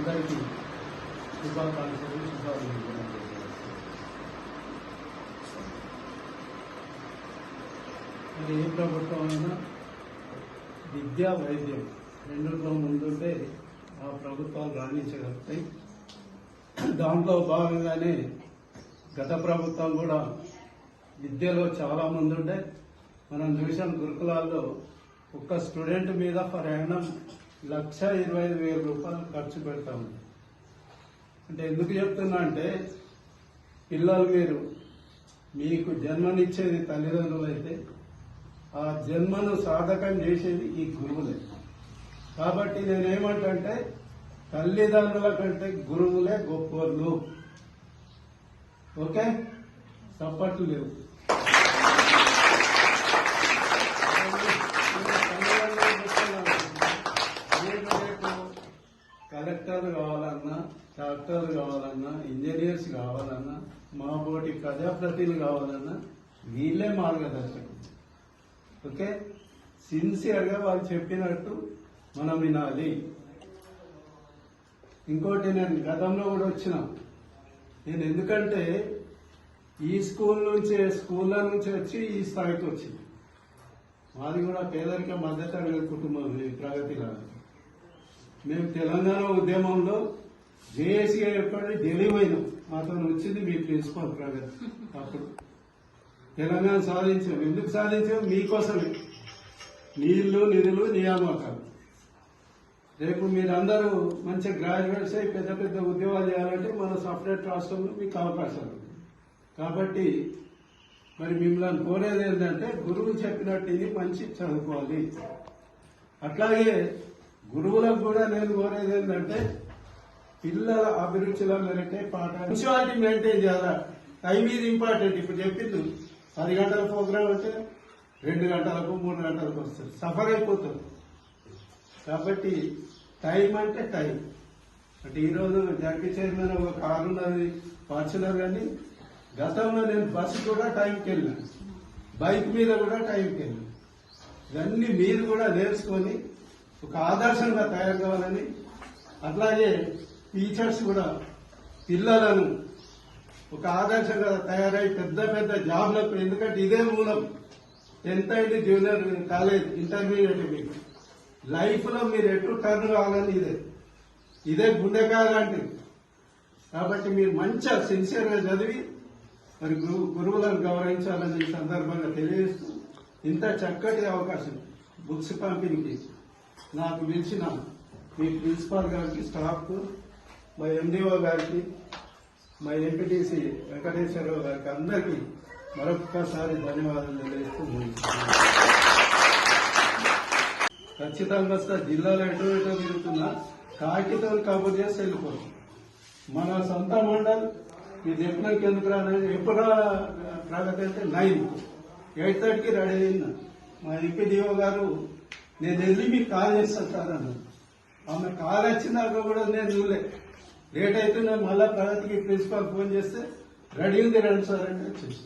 అందరికీ శుభాకాంక్షలు శుభాభినందనలు. మరి ఏ ప్రభుత్వం అయినా విద్య వైద్యం రెండులో ముందుంటే ఆ ప్రభుత్వాలు రాణించగలుగుతాయి. దాంట్లో భాగంగానే గత ప్రభుత్వం కూడా విద్యలో చాలా ముందుంటే మనం చూసాం. గురుకులాల్లో ఒక్క స్టూడెంట్ మీద ఫర్ యానం 1,25,000 రూపాయలు ఖర్చు పెడతాము. అంటే ఎందుకు చెప్తున్నా అంటే పిల్లలు మీకు జన్మనిచ్చేది తల్లిదండ్రులు అయితే ఆ జన్మను సాధకం చేసేది ఈ గురువులే. కాబట్టి నేనేమంటే తల్లిదండ్రుల కంటే గురువులే గొప్పలు. ఓకే, చప్పట్లు లేవు. కలెక్టర్లు కావాలన్నా, డాక్టర్లు కావాలన్నా, ఇంజనీర్స్ కావాలన్నా, మా బోటి ప్రజాప్రతినిధులు కావాలన్నా వీళ్ళే మార్గదర్శకులు. ఓకే, సిన్సియర్గా వాళ్ళు చెప్పినట్టు మనం వినాలి. ఇంకోటి, నేను గతంలో కూడా వచ్చిన ఎందుకంటే ఈ స్కూళ్ళ నుంచి వచ్చి ఈ స్థాయికి వచ్చింది. మాది కూడా పేదరిక మధ్యతరగతి కుటుంబం. ప్రగతిలో మేము తెలంగాణ ఉద్యమంలో జేఏసీగా చెప్పండి ఢిల్లీ పోయినాం. మాతో వచ్చింది మీ ప్రిన్సిపల్ ప్రగతి. అప్పుడు తెలంగాణ సాధించాం. ఎందుకు సాధించాం? మీకోసమే. నీళ్లు, నిధులు, నియామకాలు. రేపు మీరందరూ మంచి గ్రాడ్యుయేట్స్ అయి పెద్ద పెద్ద ఉద్యోగాలు చేయాలంటే మన సపరేట్ రాష్ట్రంలో మీకు అవకాశాలు ఉంది. కాబట్టి మరి మిమ్మల్ని కోరేది ఏంటంటే గురువు చెప్పినట్టు ఇది మంచి చదువుకోవాలి. అట్లాగే గురువులకు కూడా నేను కోరేది ఏంటంటే పిల్లల అభిరుచుల మేరకే పాఠాలు పంక్చువాలిటీ మెయింటైన్ చేయాలి. టైం ఇది ఇంపార్టెంట్. ఇప్పుడు చెప్పింది 10 గంటల ప్రోగ్రామ్ అంటే 2 గంటలకు 3 గంటలకు వస్తుంది, సఫర్ అయిపోతుంది. కాబట్టి టైం అంటే టైం. అంటే ఈరోజు జడ్పీ చైర్మన్ ఒక కారు ఉన్నది, ఫార్చునర్, కానీ గతంలో నేను బస్సు కూడా టైంకి వెళ్ళాను, బైక్ మీద కూడా టైంకి వెళ్ళాను. ఇవన్నీ మీరు కూడా నేర్చుకొని ఒక ఆదర్శంగా తయారు కావాలని, అట్లాగే టీచర్స్ కూడా పిల్లలను ఒక ఆదర్శంగా తయారై పెద్ద పెద్ద జాబ్లకు, ఎందుకంటే ఇదే మూలం 10th అయింది, జూనియర్ కాలేజ్, ఇంటర్మీడియట్, మీకు లైఫ్ లో మీరు ఎటు టర్న్ కావాలని ఇదే గుండెకాయ లాంటిది. కాబట్టి మీరు మంచిగా సిన్సియర్గా చదివి మరి గురువులను గౌరవించాలని ఈ సందర్భంగా తెలియజేస్తూ, ఇంత చక్కటి అవకాశం బుక్స్ పంపిణీకి నాకు పిలిచిన మీ ప్రిన్సిపాల్ గారికి, స్టాఫ్కు, మా ఎండిఓ గారికి, మా ఎంపీటీసీ వెంకటేశ్వరరావు గారికి అందరికీ మరొక్కసారి ధన్యవాదాలు తెలియజేస్తూ ఖచ్చితంగా జిల్లాలో ఎటో తిరుగుతున్నా కాకితో కబుర్ చేసి వెళ్ళిపోతాం. మన సొంత మండల్ మీరు చెప్పినాక ఎందుకు రాలేదు? ఎప్పుడు ప్రగతి అంటే 8:30కి రెడీ అయినా మా ఎంపీడీఓ గారు నేను వెళ్ళి మీకు కాల్ చేస్తాను సార్ అన్నారు. ఆమె కాల్ వచ్చినాక కూడా నేను చూడలే. లేట్ అయితే నేను మళ్ళా ప్రగతికి ప్రిన్సిపాల్ ఫోన్ చేస్తే రెడీ ఉంది రండి సార్ అంటే వచ్చేసి